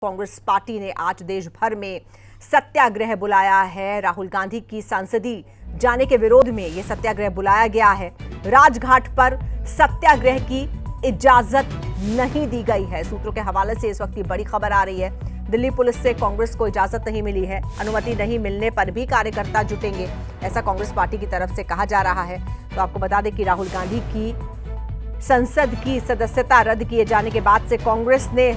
Congress party ने आज देश भर में सत्याग्रह बुलाया है। राहुल गांधी की संसदीय जाने के विरोध में यह सत्याग्रह बुलाया गया है। राजघाट पर सत्याग्रह की इजाजत नहीं दी गई है। सूत्रों के हवाले से इस वक्त की बड़ी खबर आ रही है। दिल्ली पुलिस से कांग्रेस को इजाजत नहीं मिली है। अनुमति नहीं मिलने पर भी कार्यकर्ता जुटेंगे, ऐसा कांग्रेस पार्टी की तरफ से कहा जा रहा है। तो आपको बता दें कि राहुल गांधी की संसद की सदस्यता रद्द किए जाने के बाद से कांग्रेस ने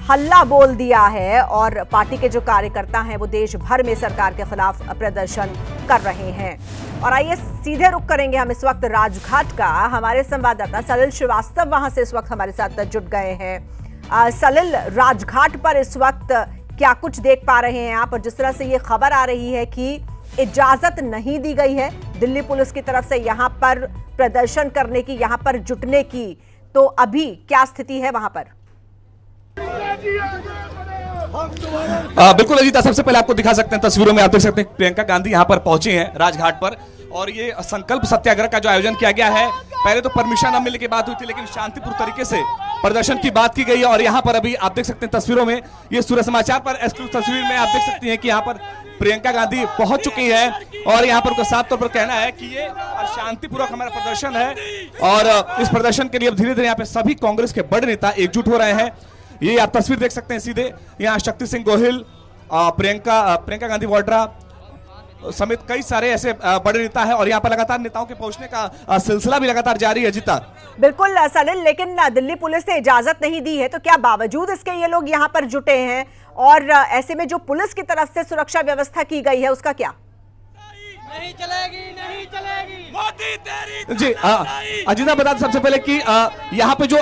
हल्ला बोल दिया है और पार्टी के जो कार्यकर्ता हैं वो देश भर में सरकार के खिलाफ प्रदर्शन कर रहे हैं। और आइए सीधे रुख करेंगे हम इस वक्त राजघाट का। हमारे संवाददाता सलिल श्रीवास्तव वहां से इस वक्त हमारे साथ जुट गए हैं। सलिल, राजघाट पर इस वक्त क्या कुछ देख पा रहे हैं आप? और जिस तरह से ये खबर आ रही है कि इजाजत नहीं दी गई है दिल्ली पुलिस की तरफ से यहाँ पर प्रदर्शन करने की, यहाँ पर जुटने की, तो अभी क्या स्थिति है वहां पर? बिल्कुल अजीता, सबसे पहले आपको दिखा सकते हैं, तस्वीरों में आप देख सकते हैं प्रियंका गांधी यहां पर पहुंची हैं राजघाट पर। और ये संकल्प सत्याग्रह का जो आयोजन किया गया है, पहले तो परमिशन न मिलने की बात हुई थी, लेकिन शांतिपूर्ण तरीके से प्रदर्शन की बात की गई है। और यहां पर अभी आप देख सकते हैं तस्वीरों में, ये सूर्य समाचार पर एक्सक्लूसिव तस्वीर में आप देख सकती हैं कि यहां पर प्रियंका गांधी पहुंच चुकी है। और यहां पर उनका साफ तौर पर कहना है कि ये शांतिपूर्वक हमारा प्रदर्शन है। और इस प्रदर्शन के लिए अब धीरे धीरे यहाँ पे सभी कांग्रेस के बड़े नेता एकजुट हो रहे हैं। ये आप तस्वीर देख सकते हैं सीधे, यहाँ शक्ति सिंह गोहिल, प्रियंका गांधी वाड्रा समेत कई सारे ऐसे बड़े नेता हैं। और यहाँ पर लगातार नेताओं के पहुंचने का सिलसिला भी लगातार जारी है। जीता बिल्कुल सलिल, लेकिन दिल्ली पुलिस ने इजाजत नहीं दी है, तो क्या बावजूद इसके ये लोग यहाँ पर जुटे हैं? और ऐसे में जो पुलिस की तरफ से सुरक्षा व्यवस्था की गई है उसका क्या? नहीं चलेगी, नहीं चलेगी मोदी तेरी जी। अजीता, बता दें सबसे पहले कि यहाँ पे जो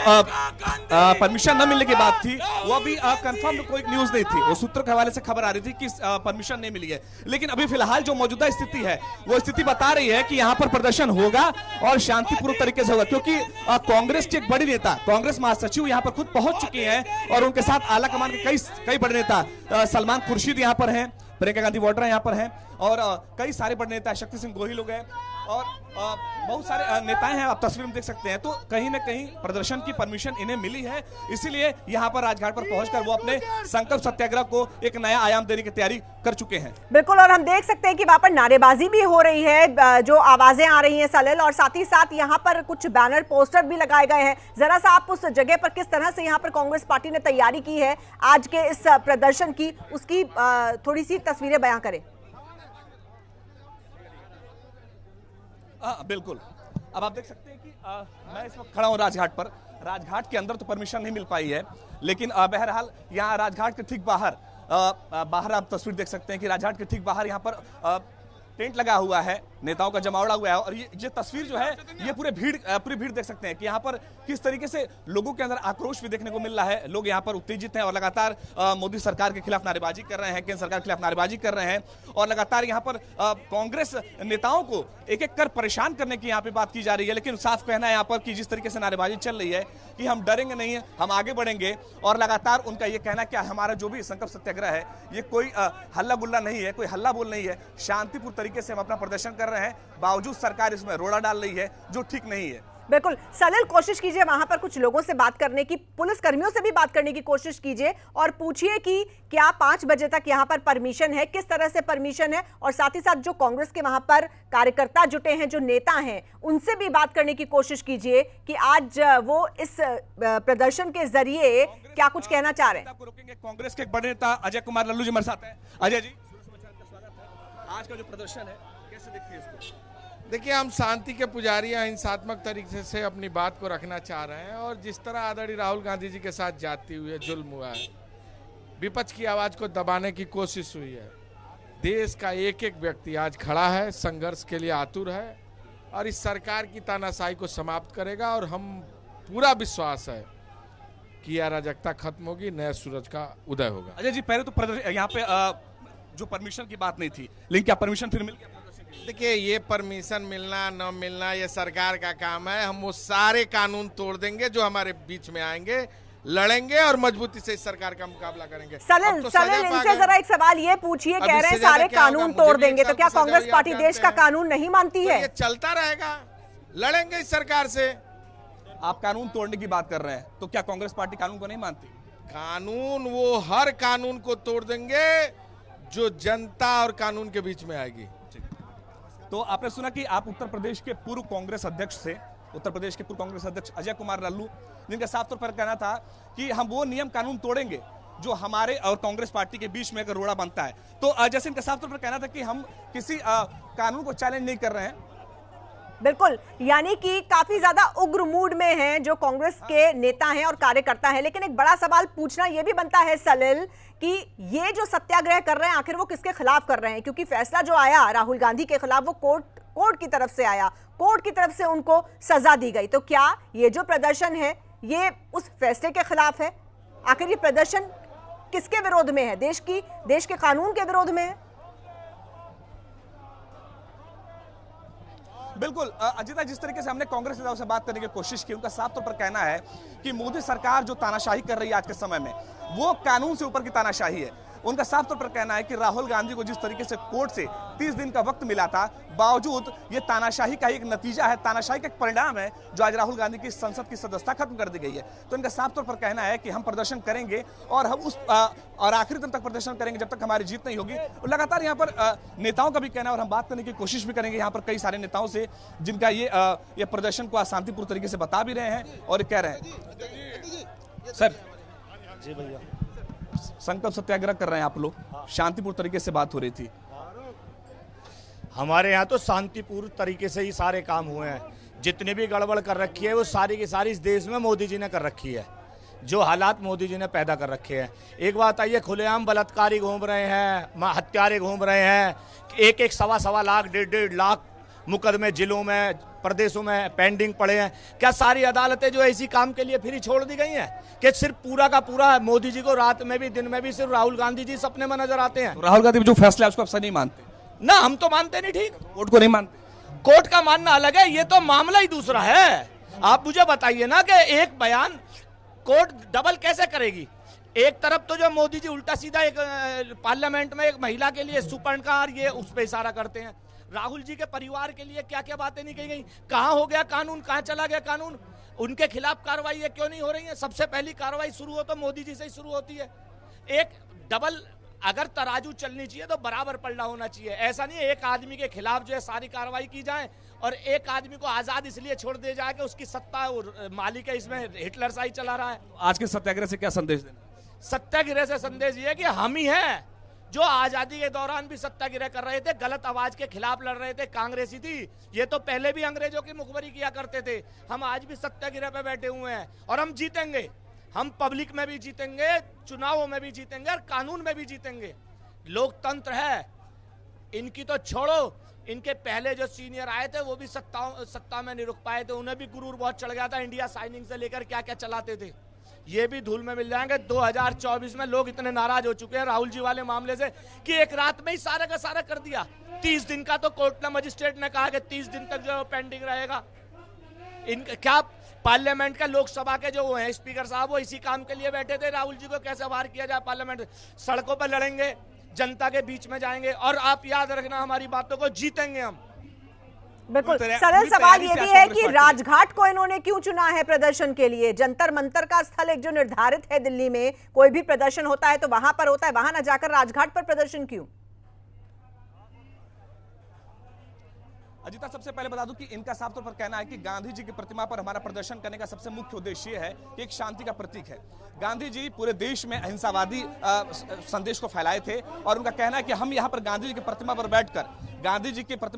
परमिशन न मिलने की बात थी वो अभी कंफर्म कोई न्यूज नहीं थी। वो सूत्रों के हवाले से खबर आ रही थी कि परमिशन नहीं मिली है, लेकिन अभी फिलहाल जो मौजूदा स्थिति है वो स्थिति बता रही है कि यहाँ पर प्रदर्शन होगा और शांतिपूर्ण तरीके से होगा। क्योंकि कांग्रेस के एक बड़ी नेता, कांग्रेस महासचिव यहाँ पर खुद पहुंच चुकी है और उनके साथ आला कमान के कई बड़े नेता, सलमान खुर्शीद यहाँ पर हैं, प्रियंका गांधी वाड्रा यहाँ पर हैं, और कई सारे बड़े नेता, शक्ति सिंह गोहिल हो गए और बहुत सारे नेताएं हैं, आप तस्वीर में देख सकते हैं। तो कहीं ना कहीं प्रदर्शन की परमिशन इन्हें मिली है, इसीलिए यहाँ पर राजघाट पर पहुंचकर वो अपने संकल्प सत्याग्रह को एक नया आयाम देने की तैयारी कर चुके हैं। बिल्कुल, और हम देख सकते हैं कि वहां पर नारेबाजी भी हो रही है, जो आवाजें आ रही हैं सलिल, और साथ ही साथ यहाँ पर कुछ बैनर पोस्टर भी लगाए गए हैं। जरा सा आप उस जगह पर किस तरह से यहाँ पर कांग्रेस पार्टी ने तैयारी की है आज के इस प्रदर्शन की, उसकी थोड़ी सी तस्वीरें बयां करें। बिल्कुल, अब आप देख सकते हैं कि मैं इस वक्त खड़ा हूं राजघाट पर। राजघाट के अंदर तो परमिशन नहीं मिल पाई है, लेकिन बहरहाल यहाँ राजघाट के ठीक बाहर आप तस्वीर देख सकते हैं कि राजघाट के ठीक बाहर यहाँ पर टेंट लगा हुआ है, नेताओं का जमावड़ा हुआ है। और ये तस्वीर जो है, ये पूरी भीड़ देख सकते हैं कि यहाँ पर किस तरीके से लोगों के अंदर आक्रोश भी देखने को मिल रहा है। लोग यहाँ पर उत्तेजित हैं और लगातार मोदी सरकार के खिलाफ नारेबाजी कर रहे हैं, केंद्र सरकार के खिलाफ नारेबाजी कर रहे हैं। और लगातार यहाँ पर कांग्रेस नेताओं को एक एक कर परेशान करने की यहाँ पे बात की जा रही है। लेकिन साफ कहना है यहाँ पर कि जिस तरीके से नारेबाजी चल रही है कि हम डरेंगे नहीं है, हम आगे बढ़ेंगे। और लगातार उनका ये कहना कि हमारा जो भी संकल्प सत्याग्रह है ये कोई हल्ला गुल्ला नहीं है, कोई हल्ला बोल नहीं है, शांतिपूर्ण तरीके से हम अपना प्रदर्शन कर रहे हैं। बावजूद सरकार इसमें रोड़ा डाल रही है जो ठीक नहीं है। बिल्कुल सलिल, कोशिश कीजिए वहां पर कुछ लोगों से बात करने की, पुलिस कर्मियों से भी बात करने की कोशिश कीजिए और पूछिए कि क्या 5 बजे तक यहां पर परमिशन है, किस तरह से परमिशन है। और साथ ही साथ जो कांग्रेस के वहां पर कार्यकर्ता जुटे हैं, जो नेता हैं, उनसे भी बात करने की कोशिश कीजिए कि आज वो इस प्रदर्शन के जरिए क्या कुछ कहना चाह रहे हैं। कांग्रेस के एक बड़े नेता अजय कुमार लल्लू जी हमारे साथ हैं। अजय जी, आज का जो प्रदर्शन है कैसे देखते हैं इसको? देखिए, हम शांति के पुजारी हैं, हिंसात्मक तरीके से अपनी बात को रखना चाह रहे हैं। और जिस तरह आदरणीय राहुल गांधी जी के साथ जाती हुई है, जुल्म हुआ है, विपक्ष की आवाज को दबाने की कोशिश हुई है, देश का एक एक व्यक्ति आज खड़ा है, संघर्ष के लिए आतुर है और इस सरकार की तानाशाही को समाप्त करेगा। और हम पूरा विश्वास है कि यह अराजकता खत्म होगी, नए सूरज का उदय होगा। अजय जी, पहले तो यहाँ पे जो परमिशन की बात नहीं थी, लेकिन क्या परमिशन फिर मिल गया? देखिए, ये परमिशन मिलना न मिलना ये सरकार का काम है। हम वो सारे कानून तोड़ देंगे जो हमारे बीच में आएंगे, लड़ेंगे और मजबूती से इस सरकार का मुकाबला करेंगे। सलिल, इनसे जरा एक सवाल ये पूछिए, कह रहे हैं सारे कानून तोड़ देंगे, तो क्या कांग्रेस पार्टी देश का कानून नहीं मानती है? ये चलता रहेगा, लड़ेंगे इस सरकार से। आप कानून तोड़ने की बात कर रहे हैं, तो क्या कांग्रेस पार्टी कानून को नहीं मानती? कानून, वो हर कानून को तोड़ देंगे जो जनता और कानून के बीच में आएगी। तो आपने सुना कि आप उत्तर प्रदेश के पूर्व कांग्रेस अध्यक्ष से, उत्तर प्रदेश के पूर्व कांग्रेस अध्यक्ष अजय कुमार लल्लू, जिनका साफ तौर पर कहना था कि हम वो नियम कानून तोड़ेंगे जो हमारे और कांग्रेस पार्टी के बीच में अगर रोड़ा बनता है। तो जैसे इनका साफ तौर पर कहना था कि हम किसी कानून को चैलेंज नहीं कर रहे हैं। बिल्कुल, यानी कि काफी ज्यादा उग्र मूड में हैं जो कांग्रेस के नेता हैं और कार्यकर्ता हैं। लेकिन एक बड़ा सवाल पूछना यह भी बनता है सलिल कि ये जो सत्याग्रह कर रहे हैं आखिर वो किसके खिलाफ कर रहे हैं, क्योंकि फैसला जो आया राहुल गांधी के खिलाफ वो कोर्ट की तरफ से आया, कोर्ट की तरफ से उनको सजा दी गई। तो क्या ये जो प्रदर्शन है ये उस फैसले के खिलाफ है? आखिर ये प्रदर्शन किसके विरोध में है? देश के कानून के विरोध में है? बिल्कुल अजिता, जिस तरीके से हमने कांग्रेस नेताओं से बात करने की कोशिश की, उनका साफ तौर पर कहना है कि मोदी सरकार जो तानाशाही कर रही है आज के समय में, वो कानून से ऊपर की तानाशाही है। उनका साफ तौर पर कहना है कि राहुल गांधी को जिस तरीके से कोर्ट से 30 दिन का वक्त मिला था, बावजूद ये तानाशाही का एक नतीजा है, तानाशाही का एक परिणाम है जो आज राहुल गांधी की संसद की सदस्यता खत्म कर दी गई है। तो इनका साफ तौर पर कहना है कि हम प्रदर्शन करेंगे और हम और आखिरी दिन तक प्रदर्शन करेंगे जब तक हमारी जीत नहीं होगी। लगातार यहाँ पर नेताओं का भी कहना है और हम बात करने की कोशिश भी करेंगे यहाँ पर कई सारे नेताओं से जिनका ये प्रदर्शन को शांतिपूर्ण तरीके से बता भी रहे हैं और कह रहे हैं। सर जी भैया, संकल्प सत्याग्रह कर रहे हैं आप लोग, शांतिपूर्ण तरीके से बात हो रही थी। हमारे यहाँ तो शांतिपूर्ण तरीके से ही सारे काम हुए हैं। जितने भी गड़बड़ कर रखी है वो सारी की सारी इस देश में मोदी जी ने कर रखी है। जो हालात मोदी जी ने पैदा कर रखे हैं। एक बात आइए, खुलेआम बलात्कारी घूम रहे हैं, हत्यारे घूम रहे हैं, एक सवा लाख 1.5 लाख मुकदमे जिलों में प्रदेशों में पेंडिंग पड़े हैं। क्या सारी अदालतें जो इसी काम के लिए फ्री छोड़ दी गई हैं कि सिर्फ पूरा का पूरा मोदी जी को रात में भी दिन में भी सिर्फ राहुल गांधी जी सपने में नजर आते हैं? तो राहुल गांधी जो फैसला है उसको आप सही नहीं मानते? ना, हम तो मानते नहीं। ठीक, कोर्ट को नहीं मानते? कोर्ट का मानना अलग है, ये तो मामला ही दूसरा है। आप मुझे बताइए ना कि एक बयान कोर्ट डबल कैसे करेगी? एक तरफ तो जो मोदी जी उल्टा सीधा एक पार्लियामेंट में एक महिला के लिए सुपर्णकार ये उस पर इशारा करते हैं। राहुल जी के परिवार के लिए क्या क्या बातें नहीं कही गई? कहां हो गया कानून, कहां चला गया कानून? उनके खिलाफ कार्रवाई क्यों नहीं हो रही है? सबसे पहली कार्रवाई शुरू हो तो मोदी जी से ही शुरू होती है। एक डबल अगर तराजू चलनी चाहिए तो बराबर पलड़ा होना चाहिए। ऐसा नहीं है एक आदमी के खिलाफ जो है सारी कार्रवाई की जाए और एक आदमी को आजाद इसलिए छोड़ दिया जाए कि उसकी सत्ता और मालिक है, इसमें हिटलर शाही चला रहा है। आज के सत्याग्रह से क्या संदेश देना? सत्याग्रह से संदेश ये है कि हम ही हैं जो आजादी के दौरान भी सत्याग्रह कर रहे थे, गलत आवाज के खिलाफ लड़ रहे थे। कांग्रेसी थी, ये तो पहले भी अंग्रेजों की मुखबरी किया करते थे। हम आज भी सत्याग्रह पे बैठे हुए हैं और हम जीतेंगे। हम पब्लिक में भी जीतेंगे, चुनावों में भी जीतेंगे और कानून में भी जीतेंगे। लोकतंत्र है, इनकी तो छोड़ो। इनके पहले जो सीनियर आए थे वो भी सत्ता में नहीं रुक पाए थे, उन्हें भी गुरूर बहुत चढ़ गया था। इंडिया साइनिंग से लेकर क्या क्या चलाते थे, ये भी धूल में मिल जाएंगे। 2024 में लोग इतने नाराज हो चुके हैं राहुल जी वाले मामले से कि एक रात में ही सारा का सारा कर दिया। 30 दिन का तो कोर्ट ने, मजिस्ट्रेट ने कहा कि 30 दिन तक जो पेंडिंग रहेगा। क्या पार्लियामेंट का, लोकसभा के जो हैं स्पीकर साहब, वो इसी काम के लिए बैठे थे राहुल जी को कैसे बाहर किया जाए पार्लियामेंट? सड़कों पर लड़ेंगे, जनता के बीच में जाएंगे और आप याद रखना हमारी बातों को, जीतेंगे हम। बिल्कुल। सरल सवाल ये भी है कि राजघाट को इन्होंने क्यों चुना है प्रदर्शन के लिए? जंतर मंतर का स्थल एक जो निर्धारित है दिल्ली में, कोई भी प्रदर्शन होता है तो वहां पर होता है, वहां ना जाकर राजघाट पर प्रदर्शन क्यों? अजिता, सबसे पहले बता दूं कि इनका साफ तौर पर कहना है कि गांधी जी की प्रतिमा पर हमारा प्रदर्शन करने का सबसे मुख्य उद्देश्य है कि एक शांति का प्रतीक है। गांधी जी पूरे देश में अहिंसावादी संदेश को फैलाए थे और उनका कहना है कि हम यहाँ पर गांधी जी की प्रतिमा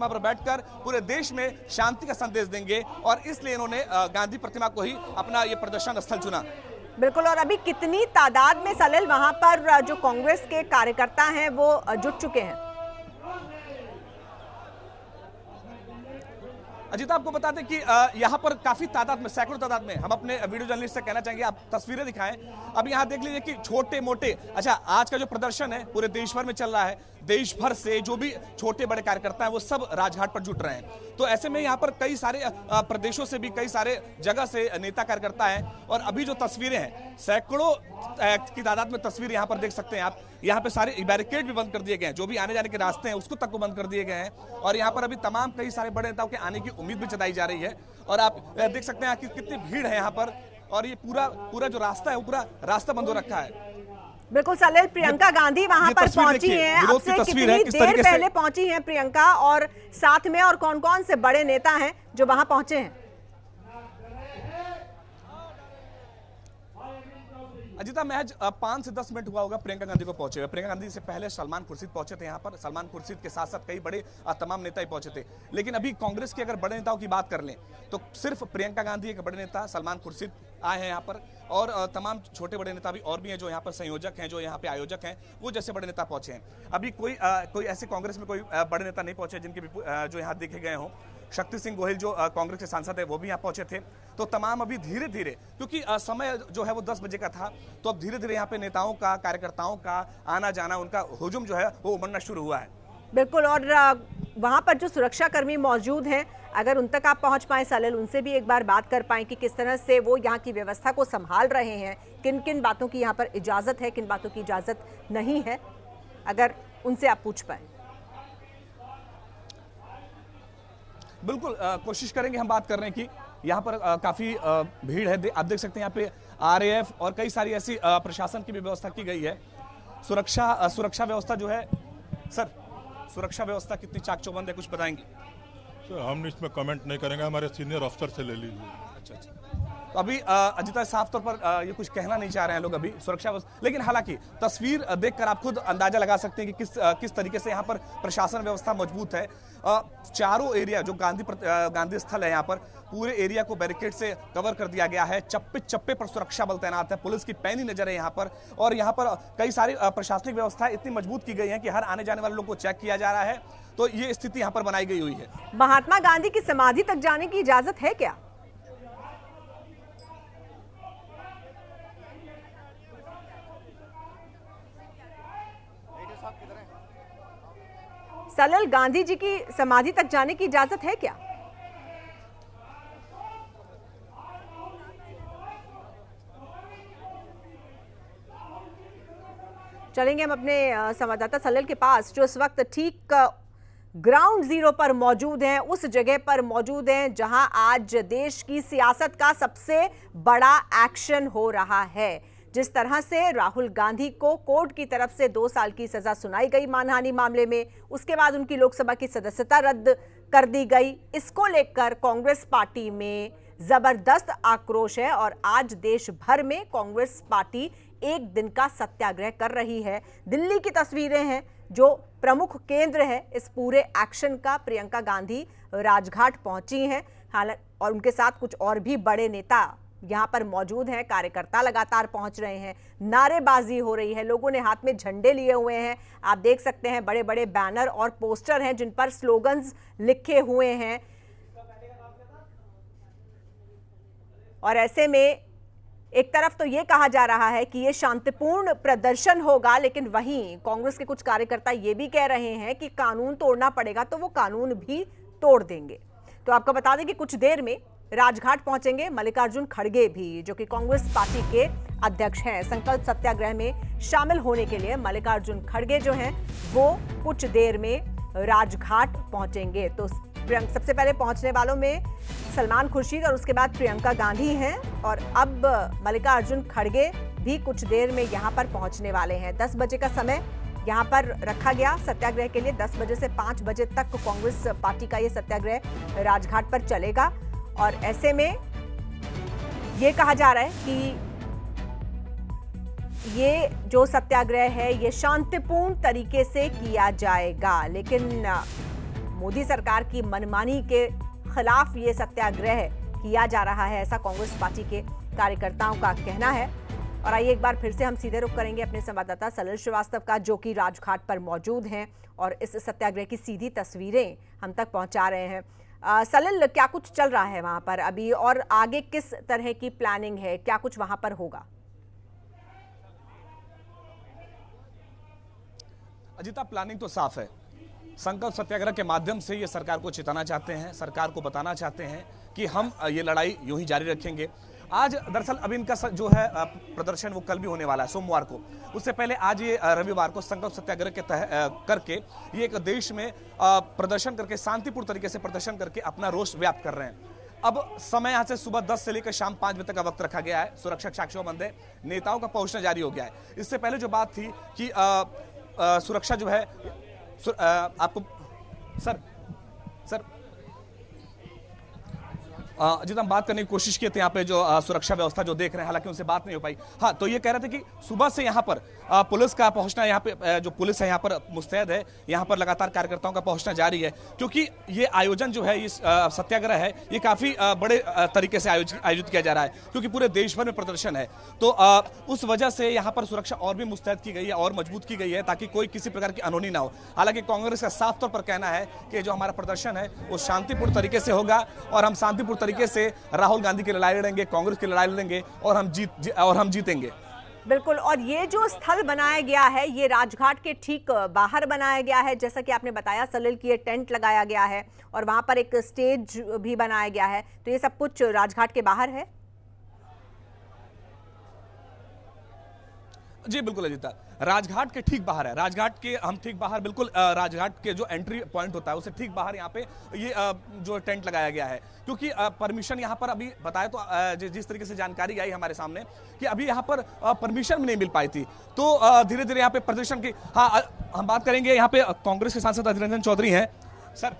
पर बैठकर पूरे देश में शांति का संदेश देंगे और इसलिए इन्होंने गांधी प्रतिमा को ही अपना ये प्रदर्शन स्थल चुना। बिल्कुल। और अभी कितनी तादाद में सलिल वहां पर जो कांग्रेस के कार्यकर्ता हैं वो जुट चुके हैं? अजीत, आपको बता दें कि यहाँ पर काफी तादाद में, सैकड़ों तादाद में, हम अपने वीडियो जर्नलिस्ट से कहना चाहेंगे आप तस्वीरें दिखाएं। अब यहाँ देख लीजिए कि छोटे मोटे, अच्छा आज का जो प्रदर्शन है पूरे देश भर में चल रहा है। देश भर से जो भी छोटे बड़े कार्यकर्ता हैं वो सब राजघाट पर जुट रहे हैं। तो ऐसे में यहाँ पर कई सारे प्रदेशों से भी कई सारे जगह से नेता कार्यकर्ता हैं और अभी जो तस्वीरें हैं, सैकड़ों की तादाद में तस्वीर यहाँ पर देख सकते हैं आप। यहाँ पे सारे बैरिकेड भी बंद कर दिए गए हैं, जो भी आने जाने के रास्ते हैं उसको तक को बंद कर दिए गए हैं और यहाँ पर अभी तमाम कई सारे बड़े नेताओं के आने की उम्मीद भी जताई जा रही है। और आप देख सकते हैं कि कितनी भीड़ है यहाँ पर। और ये पूरा जो रास्ता है वो पूरा रास्ता बंद हो रखा है। बिल्कुल सलिल, प्रियंका गांधी वहां पर पहुंची हैं, अब से कितनी देर पहले पहुंची हैं प्रियंका, और साथ में और कौन कौन से बड़े नेता हैं जो वहां पहुंचे हैं? अजिता, महज 5 से 10 मिनट हुआ होगा प्रियंका गांधी को पहुंचे हुए। प्रियंका गांधी से पहले सलमान खुर्शीद पहुंचे थे यहाँ पर। सलमान खुर्शीद के साथ साथ कई बड़े तमाम नेता ही पहुंचे थे। लेकिन अभी कांग्रेस के अगर बड़े नेताओं की बात कर लें तो सिर्फ प्रियंका गांधी एक बड़े नेता सलमान खुर्शीद आए हैं यहाँ पर, और तमाम छोटे बड़े नेता भी और भी हैं जो यहाँ पर संयोजक हैं, जो यहाँ पे आयोजक हैं, वो जैसे बड़े नेता पहुंचे हैं। अभी कोई ऐसे कांग्रेस में कोई बड़े नेता नहीं पहुंचे जिनके जो यहाँ देखे गए हों। शक्ति सिंह गोहिल जो कांग्रेस के सांसद है वो भी यहाँ पहुंचे थे। तो तमाम अभी धीरे धीरे, क्योंकि समय जो है वो 10 बजे का था, तो अब धीरे धीरे यहाँ पे नेताओं का, कार्यकर्ताओं का आना जाना, उनका हुजूम जो है वो उमड़ना शुरू हुआ है। बिल्कुल, और वहां पर जो सुरक्षा कर्मी मौजूद हैं, अगर उन तक आप पहुंच पाए सलिल, उनसे भी एक बार बात कर पाएं कि किस तरह से वो यहाँ की व्यवस्था को संभाल रहे हैं, किन किन बातों की यहाँ पर इजाजत है, किन बातों की इजाजत नहीं है, अगर उनसे आप पूछ पाए। बिल्कुल कोशिश करेंगे हम बात करने की। यहाँ पर काफी भीड़ है, आप देख सकते हैं यहाँ पे RAF और कई सारी ऐसी प्रशासन की भी व्यवस्था की गई है। सुरक्षा व्यवस्था जो है, सर सुरक्षा व्यवस्था कितनी चाक चौबंद है, कुछ बताएंगे? सर हम इसमें कमेंट नहीं करेंगे, हमारे सीनियर अफसर से ले लीजिए। अच्छा। तो अभी अजिता साफ तौर पर ये कुछ कहना नहीं चाह रहे हैं लोग अभी सुरक्षा, लेकिन हालांकि तस्वीर देखकर आप खुद अंदाजा लगा सकते हैं कि किस तरीके से यहाँ पर प्रशासन व्यवस्था मजबूत है। चारों एरिया जो गांधी स्थल है, यहाँ पर पूरे एरिया को बैरिकेड से कवर कर दिया गया है। चप्पे चप्पे पर सुरक्षा बल तैनात है, पुलिस की पैनी नजर है यहाँ पर, और यहाँ पर कई सारी प्रशासनिक व्यवस्थाएं इतनी मजबूत की गई है कि हर आने जाने वाले लोग को चेक किया जा रहा है। तो ये स्थिति यहाँ पर बनाई गई हुई है। महात्मा गांधी की समाधि तक जाने की इजाजत है क्या? सलिल, गांधी जी की समाधि तक जाने की इजाजत है क्या? चलेंगे हम अपने संवाददाता सलिल के पास, जो इस वक्त ठीक ग्राउंड जीरो पर मौजूद हैं, उस जगह पर मौजूद हैं जहां आज देश की सियासत का सबसे बड़ा एक्शन हो रहा है। जिस तरह से राहुल गांधी को कोर्ट की तरफ से 2 साल की सजा सुनाई गई मानहानि मामले में, उसके बाद उनकी लोकसभा की सदस्यता रद्द कर दी गई, इसको लेकर कांग्रेस पार्टी में जबरदस्त आक्रोश है और आज देश भर में कांग्रेस पार्टी एक दिन का सत्याग्रह कर रही है। दिल्ली की तस्वीरें हैं जो प्रमुख केंद्र है इस पूरे एक्शन का। प्रियंका गांधी राजघाट पहुंची हैं, हालांकि और उनके साथ कुछ और भी बड़े नेता यहां पर मौजूद हैं। कार्यकर्ता लगातार पहुंच रहे हैं, नारेबाजी हो रही है, लोगों ने हाथ में झंडे लिए हुए हैं। आप देख सकते हैं बड़े बड़े बैनर और पोस्टर हैं जिन पर स्लोगन्स लिखे हुए हैं। और ऐसे में एक तरफ तो ये कहा जा रहा है कि ये शांतिपूर्ण प्रदर्शन होगा, लेकिन वहीं कांग्रेस के कुछ कार्यकर्ता ये भी कह रहे हैं कि कानून तोड़ना पड़ेगा तो वो कानून भी तोड़ देंगे। तो आपको बता दें कि कुछ देर में राजघाट पहुंचेंगे मल्लिकार्जुन खड़गे भी, जो कि कांग्रेस पार्टी के अध्यक्ष हैं। संकल्प सत्याग्रह में शामिल होने के लिए मल्लिकार्जुन खड़गे जो हैं वो कुछ देर में राजघाट पहुंचेंगे। तो सबसे पहले पहुंचने वालों में सलमान खुर्शीद और उसके बाद प्रियंका गांधी हैं, और अब मल्लिकार्जुन खड़गे भी कुछ देर में यहां पर पहुंचने वाले हैं। 10 बजे का समय यहां पर रखा गया सत्याग्रह के लिए। 10 बजे से 5 बजे तक कांग्रेस पार्टी का ये सत्याग्रह राजघाट पर चलेगा, और ऐसे में ये कहा जा रहा है कि ये जो सत्याग्रह है ये शांतिपूर्ण तरीके से किया जाएगा, लेकिन मोदी सरकार की मनमानी के खिलाफ ये सत्याग्रह किया जा रहा है, ऐसा कांग्रेस पार्टी के कार्यकर्ताओं का कहना है। और आइए एक बार फिर से हम सीधे रुख करेंगे अपने संवाददाता सलिल श्रीवास्तव का, जो कि राजघाट पर मौजूद हैं और इस सत्याग्रह की सीधी तस्वीरें हम तक पहुंचा रहे हैं। सलिल, क्या कुछ चल रहा है वहां पर अभी, और आगे किस तरह की प्लानिंग है, क्या कुछ वहां पर होगा? अजिता, प्लानिंग तो साफ है। संकल्प सत्याग्रह के माध्यम से ये सरकार को चेताना चाहते हैं, सरकार को बताना चाहते हैं कि हम ये लड़ाई यूं ही जारी रखेंगे। आज दरअसल अभी इनका जो है प्रदर्शन वो कल भी होने वाला है सोमवार को। उससे पहले आज ये रविवार को संकल्प सत्याग्रह के करके ये एक देश में प्रदर्शन करके, शांतिपूर्ण तरीके से प्रदर्शन करके अपना रोष व्यक्त कर रहे हैं। अब समय यहां से सुबह 10 से लेकर शाम 5 बजे तक का वक्त रखा गया है। सुरक्षा साक्ष्यों बंद है, नेताओं का पहुंचना जारी हो गया है। इससे पहले जो बात थी कि सुरक्षा जो है आपको सर जितना हम बात करने की कोशिश किए थे यहाँ पे जो सुरक्षा व्यवस्था जो देख रहे हैं, हालांकि उनसे बात नहीं हो पाई। हाँ, तो ये कह रहे थे कि सुबह से यहाँ पर पुलिस का पहुंचना, यहाँ पे जो पुलिस है यहाँ पर मुस्तैद है, यहाँ पर लगातार कार्यकर्ताओं का पहुंचना जारी है, क्योंकि ये आयोजन जो है, ये सत्याग्रह है, ये काफी बड़े तरीके से आयोजित किया जा रहा है, क्योंकि पूरे देश भर में प्रदर्शन है। तो उस वजह से यहाँ पर सुरक्षा और भी मुस्तैद की गई है और मजबूत की गई है, ताकि कोई किसी प्रकार की अनहोनी ना हो। हालांकि कांग्रेस का साफ तौर पर कहना है कि जो हमारा प्रदर्शन है वो शांतिपूर्ण तरीके से होगा और हम शांतिपूर्ण तरीके से राहुल गांधी की लड़ाई लड़ेंगे, कांग्रेस की लड़ाई लड़ेंगे और हम जीतेंगे। बिल्कुल। और ये जो स्थल बनाया गया है, ये राजघाट के ठीक बाहर बनाया गया है, जैसा कि आपने बताया सलिल की ये टेंट लगाया गया है और वहां पर एक स्टेज भी बनाया गया है। तो ये सब कुछ राजघाट के बाहर है। जी बिल्कुल अजीता, राजघाट के ठीक बाहर है। राजघाट के हम ठीक बाहर, बिल्कुल राजघाट के जो एंट्री पॉइंट होता है उससे ठीक बाहर यहाँ पे ये जो टेंट लगाया गया है, क्योंकि परमिशन यहाँ पर अभी बताया तो जिस तरीके से जानकारी आई हमारे सामने कि अभी यहाँ पर परमिशन नहीं मिल पाई थी। तो धीरे धीरे यहाँ पे प्रदर्शन की, हाँ हम बात करेंगे। यहाँ पे कांग्रेस के सांसद अधीर रंजन चौधरी हैं। सर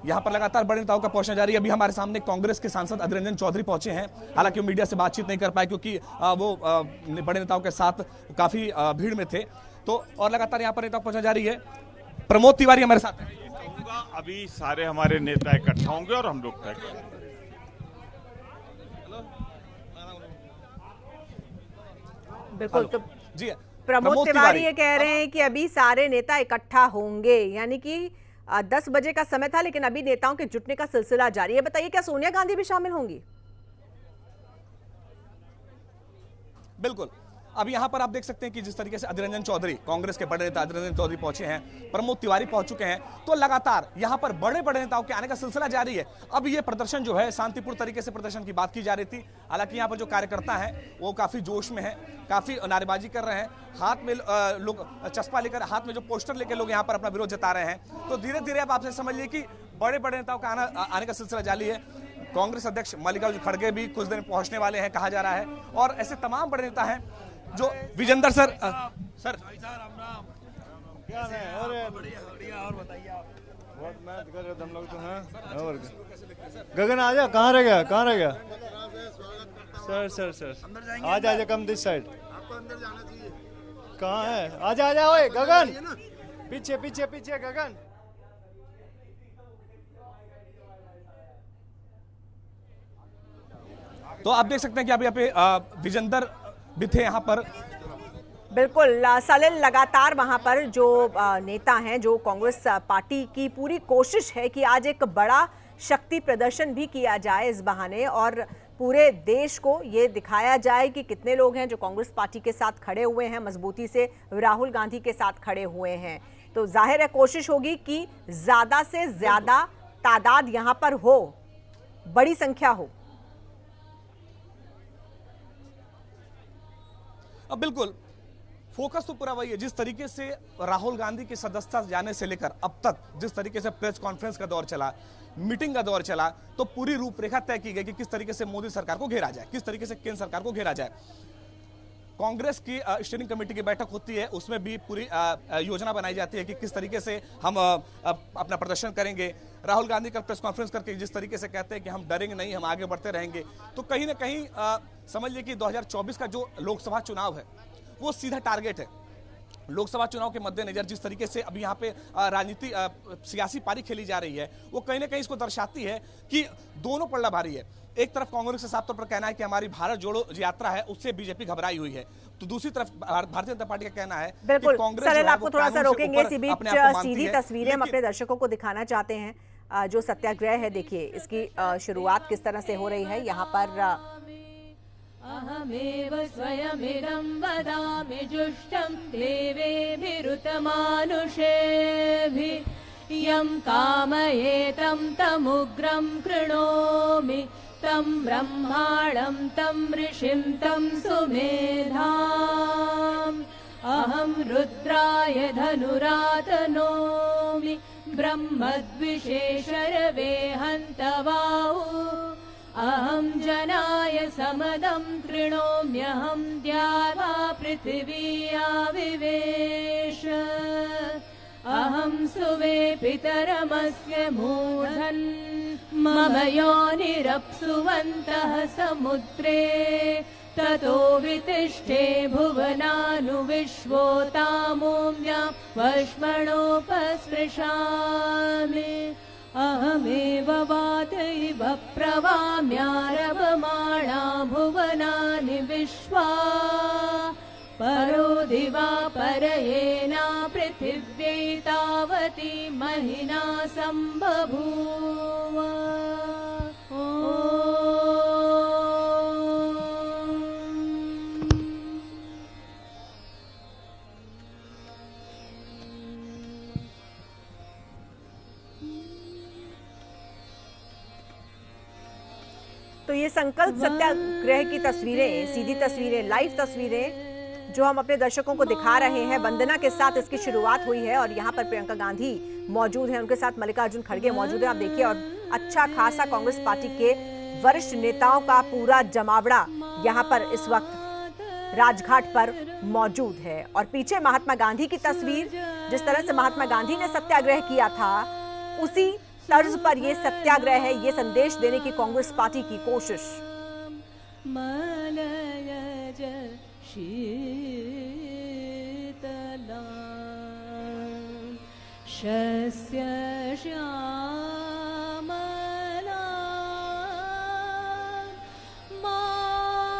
यहाँ पर लगातार बड़े नेताओं का पहुंचना जारी है। अभी हमारे सामने कांग्रेस के सांसद अधीर रंजन चौधरी पहुंचे हैं। हालांकि वो मीडिया से बातचीत नहीं कर पाए, क्योंकि वो बड़े नेताओं के साथ काफी भीड़ में थे। तो और लगातार यहाँ पर नेताओं पहुंचना जारी है। प्रमोद तिवारी हमारे साथ हैं। अभी सारे हमारे नेता इकट्ठा होंगे और हम लोग तय करेंगे। बिल्कुल। तो जी प्रमोद तिवारी ये कह रहे हैं कि अभी सारे नेता इकट्ठा होंगे, यानी कि 10 बजे का समय था, लेकिन अभी नेताओं के जुटने का सिलसिला जारी है। बताइए, क्या सोनिया गांधी भी शामिल होंगी? बिल्कुल। अब यहाँ पर आप देख सकते हैं कि जिस तरीके से अधीर रंजन चौधरी, कांग्रेस के बड़े नेता अधीर रंजन चौधरी पहुंचे हैं, प्रमोद तिवारी पहुंच चुके हैं, तो लगातार यहाँ पर बड़े बड़े नेताओं के आने का सिलसिला जारी है। अब ये प्रदर्शन जो है शांतिपूर्ण तरीके से प्रदर्शन की बात की जा रही थी। हालांकि यहाँ पर जो कार्यकर्ता हैं वो काफी जोश में है, काफी नारेबाजी कर रहे हैं, हाथ में लोग चस्पा लेकर, हाथ में जो पोस्टर लेकर लोग यहाँ पर अपना विरोध जता रहे हैं। तो धीरे धीरे अब आपसे समझ लीजिए कि बड़े बड़े नेताओं का आने का सिलसिला जारी है। कांग्रेस अध्यक्ष मल्लिकार्जुन खड़गे भी कुछ दिन पहुंचने वाले हैं, कहा जा रहा है। और ऐसे तमाम बड़े नेता हैं जो विजेंद्र सर क्या है? और बढ़िया और बताइए आप। बहुत मेहनत कर रहे थे हम लोग तो हैं। और गगन आ जा, कहाँ रह गया? सर आ जा कम दिस साइड। आपको अंदर जाना चाहिए। कहाँ है? आजा ओए गगन, पीछे गगन। तो आप देख सकते हैं कि अभी यहाँ पे विजेंद्र भी थे यहाँ पर। बिल्कुल सलिल, लगातार वहां पर जो नेता हैं, जो कांग्रेस पार्टी की पूरी कोशिश है कि आज एक बड़ा शक्ति प्रदर्शन भी किया जाए इस बहाने, और पूरे देश को ये दिखाया जाए कि कितने लोग हैं जो कांग्रेस पार्टी के साथ खड़े हुए हैं, मजबूती से राहुल गांधी के साथ खड़े हुए हैं। तो जाहिर है कोशिश होगी कि ज्यादा से ज्यादा तादाद यहां पर हो, बड़ी संख्या हो। अब बिल्कुल फोकस तो पूरा वही है। जिस तरीके से राहुल गांधी की सदस्यता जाने से लेकर अब तक जिस तरीके से प्रेस कॉन्फ्रेंस का दौर चला, मीटिंग का दौर चला, तो पूरी रूपरेखा तय की गई कि किस तरीके से मोदी सरकार को घेरा जाए, किस तरीके से केंद्र सरकार को घेरा जाए। कांग्रेस की स्टीयरिंग कमेटी की बैठक होती है, उसमें भी पूरी योजना बनाई जाती है कि किस तरीके से हम अपना प्रदर्शन करेंगे। राहुल गांधी का प्रेस कॉन्फ्रेंस करके जिस तरीके से कहते हैं कि हम डरेंगे नहीं, हम आगे बढ़ते रहेंगे, तो कहीं ना कहीं समझ लीजिए कि 2024 का जो लोकसभा चुनाव है वो सीधा टारगेट है। लोकसभा चुनाव के मद्देनजर जिस तरीके से अभी यहाँ पे राजनीति सियासी पारी खेली जा रही है, वो कहीं ना कहीं इसको दर्शाती है कि दोनों पलड़ा भारी है। एक तरफ कांग्रेस का साफ तौर पर कहना है कि हमारी भारत जोड़ो यात्रा है, उससे बीजेपी घबराई हुई है, तो दूसरी तरफ भारतीय जनता पार्टी का कहना है बिल्कुल। कांग्रेस सलिल, आपको थोड़ा सा रोकेंगे, इसी बीच सीधी तस्वीरें हम अपने दर्शकों को दिखाना चाहते हैं। जो सत्याग्रह है, देखिए इसकी शुरुआत किस तरह से हो रही है। यहाँ पर अहमेव स्वयमिदं वदामि जुष्टं देवेभिरुतमानुषेभिः यं कामयेतं तमुग्रं कृणोमि तं ब्रह्माणं तं ऋषिं तं सुमेधाम् अहं रुद्राय धनुरातनोमि ब्रह्मद्विषेशरवे हन्तवाऊ अहं जनाय समदं कृणोम्यहं द्यावा पृथिवीयाविवेश अहं सुवे पितरमस्य मूढन् मम योनिरप्सुवन्तः समुद्रे ततो वितिष्ठे भुवनानुविश्वोतामूम्या वश्मणोपस्पृशामि अहमेव वातैव प्रवाम्यारभमाणा भुवनानि विश्वा परो दिवा परयेना पृथिव्यै तावती महिना सम्बभूव तो ये संकल्प सत्याग्रह की तस्वीरें, सीधी तस्वीरें, लाइव तस्वीरें जो हम अपने दर्शकों को दिखा रहे हैं। वंदना के साथ इसकी शुरुआत हुई है और यहाँ पर प्रियंका गांधी मौजूद हैं, उनके साथ मल्लिकार्जुन खड़गे मौजूद हैं। आप देखिए, और अच्छा खासा कांग्रेस पार्टी के वरिष्ठ नेताओं का पूरा जमावड़ा यहाँ पर इस वक्त राजघाट पर मौजूद है। और पीछे महात्मा गांधी की तस्वीर, जिस तरह से महात्मा गांधी ने सत्याग्रह किया था उसी तर्ज पर ये सत्याग्रह है, ये संदेश देने की कांग्रेस पार्टी की कोशिश। शीतला शस्य श्यामला मातरम्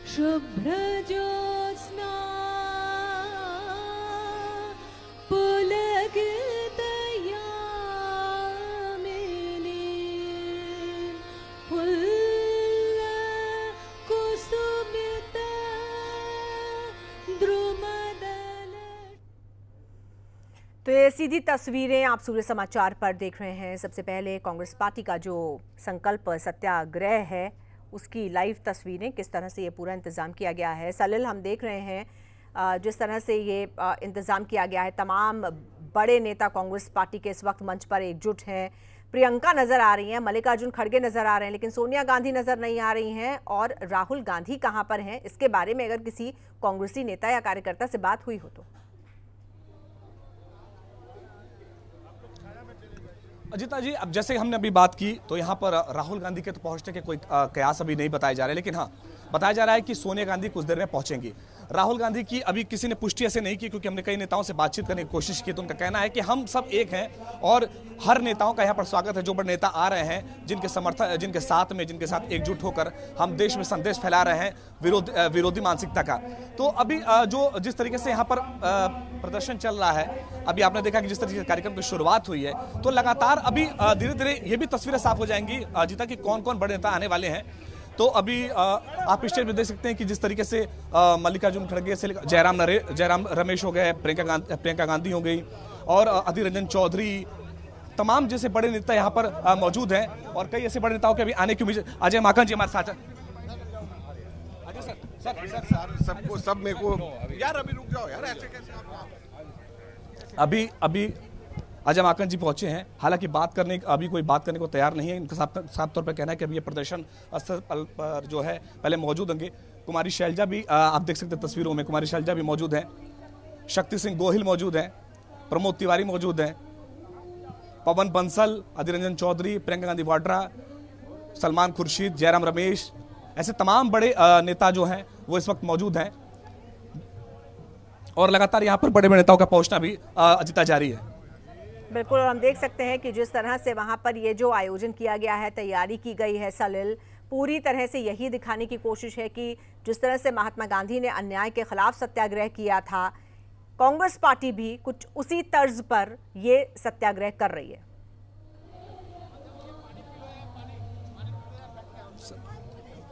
शुभ्रज्योत्स्ना पुलकितयामिनी फुल्लकुसुमित द्रुमदल। तो ये सीधी तस्वीरें आप सूर्य समाचार पर देख रहे हैं। सबसे पहले कांग्रेस पार्टी का जो संकल्प सत्याग्रह है उसकी लाइव तस्वीरें, किस तरह से ये पूरा इंतज़ाम किया गया है। सलिल, हम देख रहे हैं जिस तरह से ये इंतज़ाम किया गया है। तमाम बड़े नेता कांग्रेस पार्टी के इस वक्त मंच पर एकजुट हैं। प्रियंका नज़र आ रही हैं, मल्लिकार्जुन खड़गे नज़र आ रहे हैं, लेकिन सोनिया गांधी नज़र नहीं आ रही हैं। और राहुल गांधी कहाँ पर हैं, इसके बारे में अगर किसी कांग्रेसी नेता या कार्यकर्ता से बात हुई हो तो। अजिता जी, अब जैसे हमने अभी बात की तो यहाँ पर राहुल गांधी के तो पहुंचने के कोई कयास अभी नहीं बताए जा रहे, लेकिन हाँ बताया जा रहा है कि सोनिया गांधी कुछ देर में पहुंचेंगी। राहुल गांधी की अभी किसी ने पुष्टि ऐसे नहीं की, क्योंकि हमने कई नेताओं से बातचीत करने की कोशिश की तो उनका कहना है कि हम सब एक हैं और हर नेताओं का यहाँ पर स्वागत है। जो बड़े नेता आ रहे हैं, जिनके जिनके साथ एकजुट होकर हम देश में संदेश फैला रहे हैं विरोधी मानसिकता का। तो अभी जो जिस तरीके से यहाँ पर प्रदर्शन चल रहा है, अभी आपने देखा कि जिस तरीके से कार्यक्रम की शुरुआत हुई है, तो लगातार अभी धीरे धीरे ये भी तस्वीरें साफ हो जाएंगी अजिता कि कौन कौन बड़े नेता आने वाले हैं। तो अभी आप पिक्चर में देख सकते हैं कि जिस तरीके से मल्लिकार्जुन खड़गे से जयराम रमेश हो गए, प्रियंका गांधी हो गई और अधीर रंजन चौधरी, तमाम जैसे बड़े नेता यहाँ पर मौजूद हैं। और कई ऐसे बड़े नेताओं के अभी आने की उम्मीद। अजय माकन जी हमारे साथ। सबको सब मेरे को यार अभी रुक जाओ यार, ऐसे कैसे अभी अजय माकन जी पहुंचे हैं। हालांकि अभी कोई बात करने को तैयार नहीं है। इनका साफ तौर पर कहना है कि अभी ये प्रदर्शन स्थल पर जो है पहले मौजूद होंगे। कुमारी शैलजा भी आप देख सकते हैं तस्वीरों में, कुमारी शैलजा भी मौजूद हैं, शक्ति सिंह गोहिल मौजूद हैं, प्रमोद तिवारी मौजूद हैं, पवन बंसल, अधीर रंजन चौधरी, प्रियंका गांधी वाड्रा, सलमान खुर्शीद, जयराम रमेश, ऐसे तमाम बड़े नेता जो हैं वो इस वक्त मौजूद हैं। और लगातार यहाँ पर बड़े बड़े नेताओं का पहुंचना भी अजिता जारी है। बिल्कुल, हम देख सकते हैं कि जिस तरह से वहां पर ये जो आयोजन किया गया है, तैयारी की गई है सलिल, पूरी तरह से यही दिखाने की कोशिश है कि जिस तरह से महात्मा गांधी ने अन्याय के खिलाफ सत्याग्रह किया था, कांग्रेस पार्टी भी कुछ उसी तर्ज पर ये सत्याग्रह कर रही है।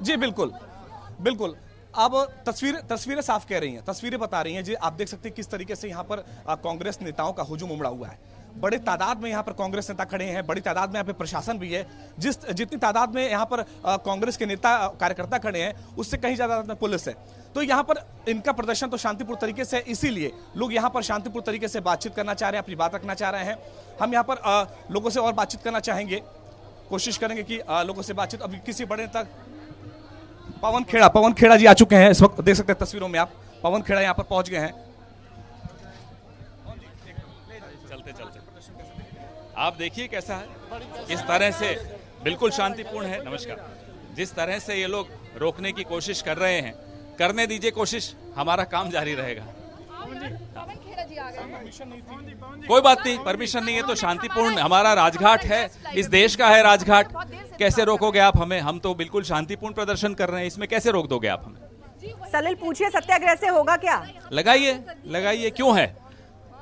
जी बिल्कुल बिल्कुल। अब तस्वीरें साफ कह रही हैं, तस्वीरें बता रही हैं जी। आप देख सकते हैं किस तरीके से यहाँ पर कांग्रेस नेताओं का हुजूम उमड़ा हुआ है। बड़े तादाद में यहाँ पर कांग्रेस नेता खड़े हैं, बड़ी तादाद में यहाँ पे प्रशासन भी है। जितनी तादाद में यहाँ पर कांग्रेस के नेता कार्यकर्ता खड़े हैं, उससे कहीं ज्यादा में पुलिस है। तो यहाँ पर इनका प्रदर्शन तो शांतिपूर्ण तरीके से, इसीलिए लोग यहाँ पर शांतिपूर्ण तरीके से बातचीत करना चाह रहे हैं, अपनी बात रखना चाह रहे हैं। हम यहाँ पर लोगों से और बातचीत करना चाहेंगे, कोशिश करेंगे कि लोगों से बातचीत। अभी किसी बड़े तक पवन खेड़ा जी आ चुके हैं। इस वक्त देख सकते हैं तस्वीरों में आप, पवन खेड़ा यहाँ पर पहुंच गए हैं। चलते आप देखिए कैसा है, इस तरह से बिल्कुल शांतिपूर्ण है। नमस्कार। जिस तरह से ये लोग रोकने की कोशिश कर रहे हैं, करने दीजिए कोशिश, हमारा काम जारी रहेगा। कोई बात नहीं, परमिशन नहीं है तो शांतिपूर्ण, हमारा राजघाट है, इस देश का है राजघाट। कैसे रोकोगे आप हमें? हम तो बिल्कुल शांतिपूर्ण प्रदर्शन कर रहे हैं, इसमें कैसे रोक दोगे आप हमें? सलिल पूछिए, सत्याग्रह से होगा क्या? लगाइए, क्यों है?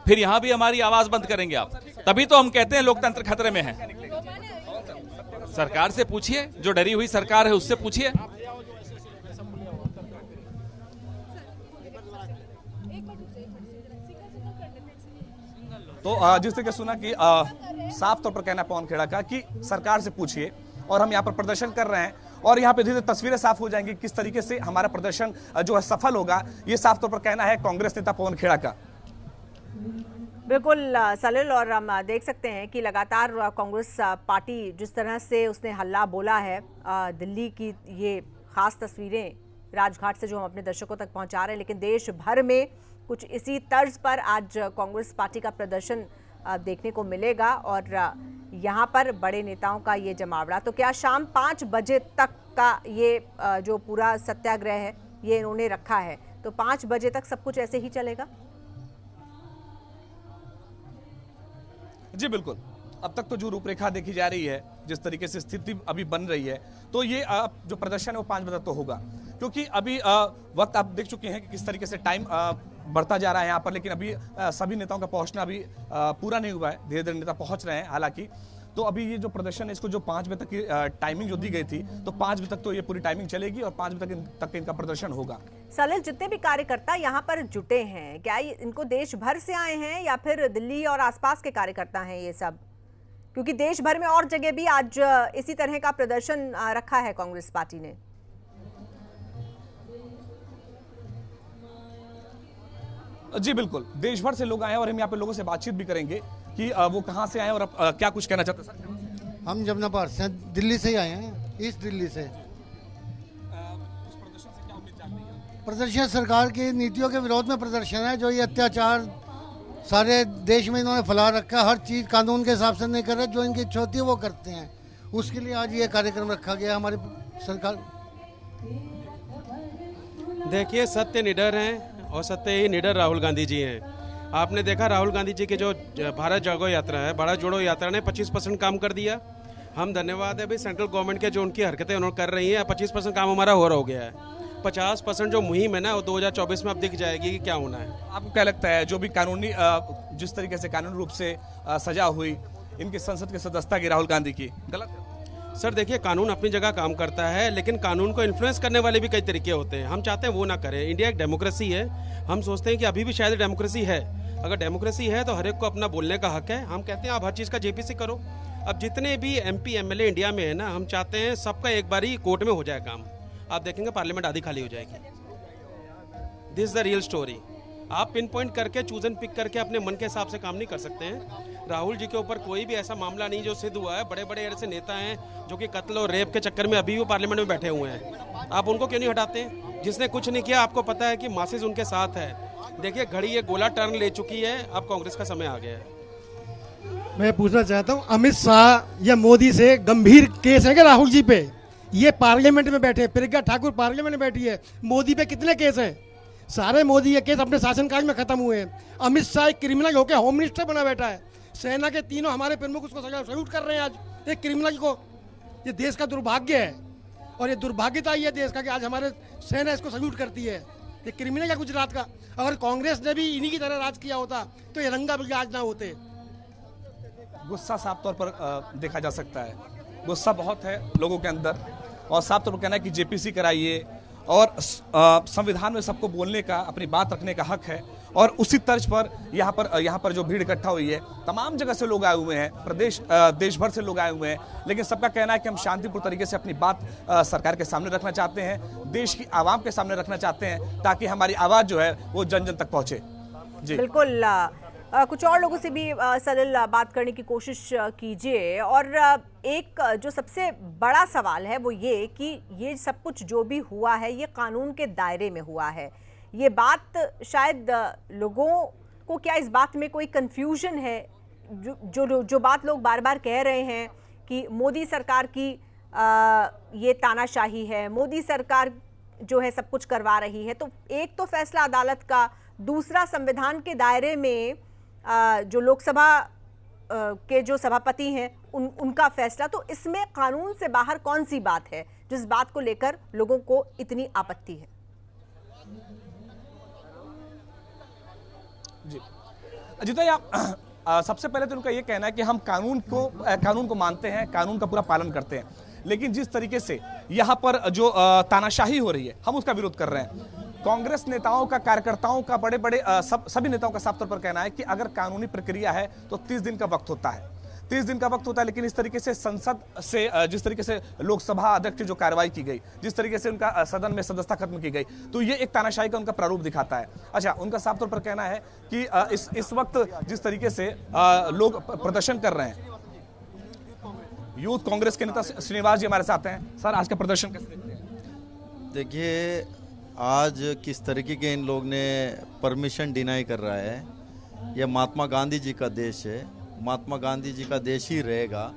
फिर यहाँ भी हमारी आवाज बंद करेंगे आप? तभी तो हम कहते हैं लोकतंत्र खतरे में है। सरकार से पूछिए, जो डरी हुई सरकार है उससे पूछिए। तो जिस तरीके सुना कि साफ तौर पर कहना पवन खेड़ा का कि सरकार से पूछिए, और हम यहाँ पर प्रदर्शन कर रहे हैं और यहाँ पे धीरे धीरे तस्वीरें साफ हो जाएंगी किस तरीके से हमारा प्रदर्शन जो है सफल होगा। ये साफ तौर पर कहना है कांग्रेस नेता पवन खेड़ा का। बिल्कुल सलिल, और हम देख सकते हैं कि लगातार कांग्रेस पार्टी जिस तरह से उसने हल्ला बोला है, दिल्ली की ये खास तस्वीरें राजघाट से जो हम अपने दर्शकों तक पहुंचा रहे हैं, लेकिन देश भर में कुछ इसी तर्ज पर आज कांग्रेस पार्टी का प्रदर्शन देखने को मिलेगा और यहाँ पर बड़े नेताओं का ये जमावड़ा। तो क्या शाम 5 बजे तक का ये जो पूरा सत्याग्रह है ये इन्होंने रखा है, तो 5 बजे तक सब कुछ ऐसे ही चलेगा? जी बिल्कुल। अब तक तो जो रूपरेखा देखी जा रही है, जिस तरीके से स्थिति अभी बन रही है, तो ये जो प्रदर्शन है वो 5 बजे तक तो होगा, क्योंकि अभी वक्त आप देख चुके हैं कि किस तरीके से टाइम बढ़ता जा रहा है यहाँ पर। लेकिन अभी सभी नेताओं का पहुंचना अभी पूरा नहीं हुआ है, धीरे धीरे नेता पहुंच रहे हैं हालांकि। तो अभी ये जो प्रदर्शन है इसको जो 5 बजे तक की टाइमिंग जो दी गई थी, तो 5 बजे तक तो ये पूरी टाइमिंग चलेगी और 5 बजे तक इनका प्रदर्शन होगा। सलिल, जितने भी कार्यकर्ता यहाँ पर जुटे हैं, क्या इनको देश भर से आए हैं या फिर दिल्ली और आसपास के कार्यकर्ता हैं ये सब? क्योंकि देश भर में और जगह भी आज इसी तरह का प्रदर्शन रखा है कांग्रेस पार्टी ने। जी बिल्कुल, देश भर से लोग आए और हम यहाँ पे लोगों से बातचीत भी करेंगे कि वो कहाँ से आए और क्या कुछ कहना चाहते हैं। सर, हम जमनाबाद से, दिल्ली से ही आए हैं, ईस्ट दिल्ली से। प्रदर्शन सरकार की नीतियों के विरोध में प्रदर्शन है। जो ये अत्याचार सारे देश में इन्होंने फैला रखा है, हर चीज कानून के हिसाब से नहीं कर रहे, जो इनकी इच्छा होती है वो करते हैं। उसके लिए आज ये कार्यक्रम रखा गया हमारी सरकार। देखिए, सत्य निडर हैं और सत्य ही निडर राहुल गांधी जी हैं। आपने देखा राहुल गांधी जी की जो भारत जोड़ो यात्रा है, भारत जोड़ो यात्रा ने 25% काम कर दिया। हम धन्यवाद है भाई सेंट्रल गवर्नमेंट के, जो उनकी हरकतें उन्होंने कर रही हैं। 25% काम हमारा हो गया है। 50% जो मुहिम है ना, वो 2024 में अब दिख जाएगी कि क्या होना है। आपको क्या लगता है जो भी कानूनी जिस तरीके से कानूनी रूप से सजा हुई इनकी संसद की सदस्यता की राहुल गांधी की, गलत है? सर देखिए, कानून अपनी जगह काम करता है, लेकिन कानून को इन्फ्लुएंस करने वाले भी कई तरीके होते हैं। हम चाहते हैं वो ना करें। इंडिया एक डेमोक्रेसी है। हम सोचते हैं कि अभी भी शायद डेमोक्रेसी है। अगर डेमोक्रेसी है तो हर एक को अपना बोलने का हक है। हम कहते हैं आप हर चीज़ का जेपीसी करो। अब जितने भी MP MLA इंडिया में है ना, हम चाहते हैं सबका एक बार ही कोर्ट में हो जाए काम। आप देखेंगे पार्लियामेंट आधी खाली हो जाएगी। This is the real story. आप पिन पॉइंट करके, चूज एंड पिक करके अपने मन के हिसाब से काम नहीं कर सकते हैं। राहुल जी के ऊपर कोई भी ऐसा मामला नहीं जो सिद्ध हुआ है। बड़े बड़े ऐसे नेता हैं जो कि कत्ल और रेप के चक्कर में अभी भी पार्लियामेंट में बैठे हुए हैं। आप उनको क्यों नहीं हटाते हैं? जिसने कुछ नहीं किया, आपको पता है कि मासेस उनके साथ है। देखिए, घड़ी ये गोला टर्न ले चुकी है। अब कांग्रेस का समय आ गया है। मैं पूछना चाहता हूँ, अमित शाह या मोदी से गंभीर केस है क्या राहुल जी पे? ये पार्लियामेंट में बैठे, प्रियंका ठाकुर पार्लियामेंट में बैठी है। मोदी पे कितने केस हैं? सारे मोदी ये केस अपने शासनकाल में खत्म हुए हैं। अमित शाह एक क्रिमिनल होकर होम मिनिस्टर बना बैठा है। सेना के तीनों हमारे प्रमुख उसको सल्यूट कर रहे हैं आज एक क्रिमिनल को। ये देश का दुर्भाग्य है और ये दुर्भाग्यता ही है देश का कि आज हमारे सेना इसको सल्यूट करती है। ये क्रिमिनल है गुजरात का। अगर कांग्रेस ने भी इन्हीं की तरह राज किया होता तो ये रंगा बिरंगा आज ना होते। गुस्सा साफ तौर पर देखा जा सकता है, गुस्सा बहुत है लोगों के अंदर, और साफ तौर पर कहना है कि जेपीसी कराइए, और संविधान में सबको बोलने का, अपनी बात रखने का हक है। और उसी तर्ज पर यहाँ पर जो भीड़ इकट्ठा हुई है, तमाम जगह से लोग आए हुए हैं, देश भर से लोग आए हुए हैं, लेकिन सबका कहना है कि हम शांतिपूर्ण तरीके से अपनी बात सरकार के सामने रखना चाहते हैं, देश की आवाम के सामने रखना चाहते हैं, ताकि हमारी आवाज जो है वो जन जन तक पहुंचे। जी बिल्कुल। कुछ और लोगों से भी सलिल बात करने की कोशिश कीजिए। और एक जो सबसे बड़ा सवाल है वो ये कि ये सब कुछ जो भी हुआ है ये कानून के दायरे में हुआ है। ये बात शायद लोगों को, क्या इस बात में कोई कंफ्यूजन है? जो बात लोग बार बार कह रहे हैं कि मोदी सरकार की ये तानाशाही है, मोदी सरकार जो है सब कुछ करवा रही है, तो एक तो फैसला अदालत का, दूसरा संविधान के दायरे में जो लोकसभा के जो सभापति हैं उनका फैसला। तो इसमें कानून से बाहर कौन सी बात है जिस बात को लेकर लोगों को इतनी आपत्ति है? जी अजिता, सबसे पहले तो उनका ये कहना है कि हम कानून को मानते हैं, कानून का पूरा पालन करते हैं, लेकिन जिस तरीके से यहाँ पर जो तानाशाही हो रही है हम उसका विरोध कर रहे हैं। कांग्रेस नेताओं का, कार्यकर्ताओं का, बड़े सभी नेताओं का साफ तौर पर कहना है कि अगर कानूनी प्रक्रिया है तो 30 दिन का वक्त होता है, 30 दिन का वक्त होता है, लेकिन इस तरीके से संसद से, जिस तरीके से लोकसभा अध्यक्ष की जो कार्रवाई की गई, जिस तरीके से उनका सदन में सदस्यता खत्म की गई, तो ये एक तानाशाही का उनका प्रारूप दिखाता है। अच्छा, उनका साफ तौर पर कहना है कि इस वक्त जिस तरीके से लोग प्रदर्शन कर रहे हैं, यूथ कांग्रेस के नेता श्रीनिवास जी हमारे साथ हैं। सर, आज का प्रदर्शन कैसे देखते हैं? देखिए, आज किस तरीके के इन लोग ने परमिशन डिनाई कर रहा है। यह महात्मा गांधी जी का देश है, महात्मा गांधी जी का देश ही रहेगा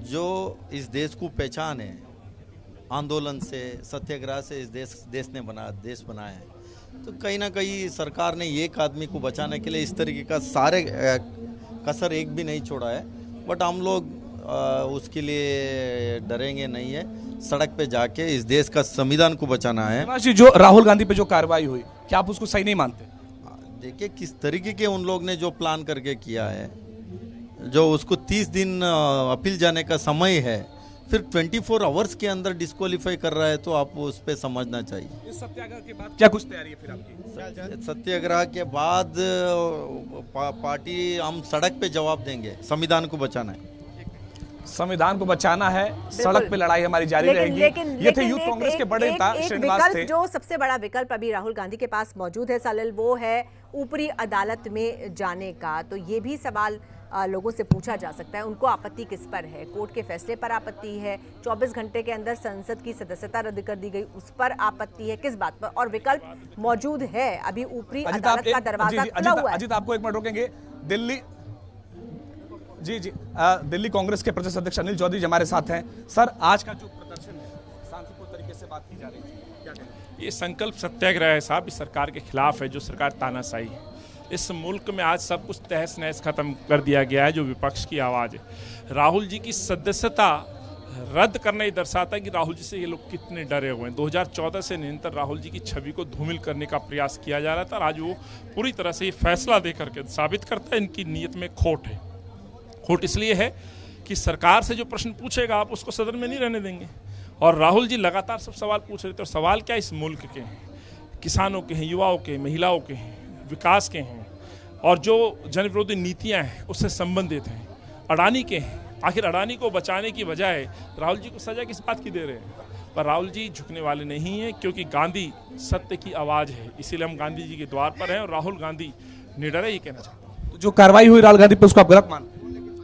जो इस देश को पहचान है। आंदोलन से, सत्याग्रह से इस देश ने देश बनाया है। तो कहीं ना कहीं सरकार ने एक आदमी को बचाने के लिए इस तरीके का सारे कसर एक भी नहीं छोड़ा है। बट हम लोग उसके लिए डरेंगे नहीं है, सड़क पे जाके इस देश का संविधान को बचाना है। जो राहुल गांधी पे जो कार्रवाई हुई, क्या आप उसको सही नहीं मानते? देखिए, किस तरीके के उन लोग ने जो प्लान करके किया है, जो उसको 30 दिन अपील जाने का समय है, फिर 24 आवर्स के अंदर डिस्क्वालीफाई कर रहा है, तो आप उस पर समझना चाहिए। इस सत्याग्रह के बाद क्या कुछ तैयारी है फिर आपकी? सत्याग्रह के बाद पार्टी हम सड़क पे जवाब देंगे। संविधान को बचाना है, संविधान को बचाना है, सड़क पे लड़ाई हमारी जारी रहेगी। ये थे यूथ कांग्रेस के बड़े नेता श्रीनिवास थे। जो सबसे बड़ा विकल्प अभी राहुल गांधी के पास मौजूद है सलिल, वो है ऊपरी अदालत में जाने का। तो ये भी सवाल लोगों से पूछा जा सकता है, उनको आपत्ति किस पर है? कोर्ट के फैसले पर आपत्ति है, 24 घंटे के अंदर संसद की सदस्यता रद्द कर दी गई उस पर आपत्ति है, किस बात पर? और विकल्प मौजूद है, अभी ऊपरी अदालत का दरवाजा खुला हुआ है। अजित, आपको एक मिनट रोकेंगे। दिल्ली कांग्रेस के प्रदेश अध्यक्ष अनिल चौधरी हमारे साथ हैं। सर, आज का जो प्रदर्शन है, शांतिपूर्ण तरीके से बात की जा रही है, क्या कहें? ये संकल्प सत्याग्रह है साहब, इस सरकार के खिलाफ है जो सरकार तानाशाही है। इस मुल्क में आज सब कुछ तहस नहस खत्म कर दिया गया है। जो विपक्ष की आवाज़ है, राहुल जी की सदस्यता रद्द करना ही दर्शाता है कि राहुल जी से ये लोग कितने डरे हुए हैं। 2014 से निरंतर राहुल जी की छवि को धूमिल करने का प्रयास किया जा रहा था, और आज वो पूरी तरह से ये फैसला दे करके साबित करता है इनकी नीयत में खोट है। खोट इसलिए है कि सरकार से जो प्रश्न पूछेगा आप उसको सदन में नहीं रहने देंगे, और राहुल जी लगातार सब सवाल पूछ रहे थे। और सवाल क्या इस मुल्क के हैं, किसानों के हैं, युवाओं के, महिलाओं के हैं, विकास के हैं, और जो जन विरोधी नीतियां हैं उससे संबंधित हैं, अडानी के हैं। आखिर अडानी को बचाने की बजाय राहुल जी को सजा किस बात की दे रहे हैं? पर राहुल जी झुकने वाले नहीं हैं, क्योंकि गांधी सत्य की आवाज़ है, इसीलिए हम गांधी जी के द्वार पर हैं। और राहुल गांधी निडर है, ये कहना चाहता हूँ। जो कार्रवाई हुई राहुल गांधी पर, उसको आप गलत मानते हैं?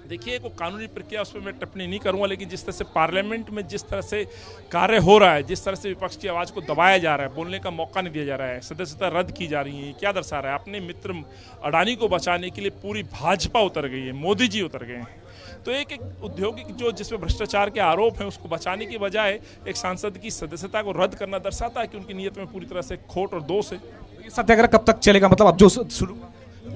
देखिए, को कानूनी प्रक्रिया उस पर मैं टिप्पणी नहीं करूंगा, लेकिन जिस तरह से पार्लियामेंट में जिस तरह से कार्य हो रहा है, जिस तरह से विपक्ष की आवाज़ को दबाया जा रहा है, बोलने का मौका नहीं दिया जा रहा है, सदस्यता रद्द की जा रही है, क्या दर्शा रहा है? अपने मित्र अडानी को बचाने के लिए पूरी भाजपा उतर गई है, मोदी जी उतर गए हैं। तो एक औद्योगिक जो जिसमें भ्रष्टाचार के आरोप हैं उसको बचाने की बजाय एक सांसद की सदस्यता को रद्द करना दर्शाता है कि उनकी नीयत में पूरी तरह से खोट और दोष है। सत्याग्रह कब तक चलेगा? मतलब अब जो शुरू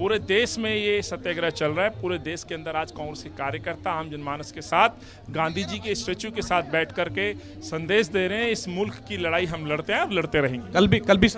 पूरे देश में ये सत्याग्रह चल रहा है। पूरे देश के अंदर आज कांग्रेस के कार्यकर्ता आम जनमानस के साथ गांधी जी के स्टेच्यू के साथ बैठ करके संदेश दे रहे हैं, इस मुल्क की लड़ाई हम लड़ते हैं और लड़ते रहेंगे। कल भी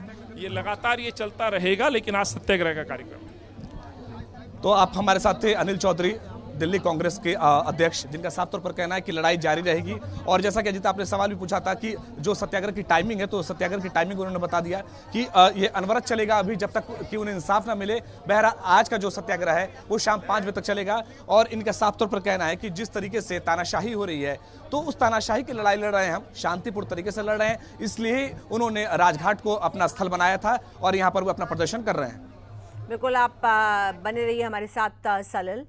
ये लगातार ये चलता रहेगा, लेकिन आज सत्याग्रह का कार्यक्रम। तो आप हमारे साथ थे अनिल चौधरी, दिल्ली कांग्रेस के अध्यक्ष, जिनका साफ तौर पर कहना है कि लड़ाई जारी रहेगी। और जैसा कि अजीत आपने सवाल भी पूछा था कि जो सत्याग्रह की टाइमिंग है, तो सत्याग्रह की टाइमिंग उन्होंने बता दिया कि ये अनवरत चलेगा अभी जब तक कि उन्हें इंसाफ ना मिले। बहरहाल आज का जो सत्याग्रह है वो शाम 5 बजे तक चलेगा। और इनका साफ तौर पर कहना है कि जिस तरीके से तानाशाही हो रही है, तो उस तानाशाही की लड़ाई लड़ रहे हैं हम, शांतिपूर्ण तरीके से लड़ रहे हैं। इसलिए उन्होंने राजघाट को अपना स्थल बनाया था और यहाँ पर वो अपना प्रदर्शन कर रहे हैं। बिल्कुल, आप बने रहिए हमारे साथ सलिल।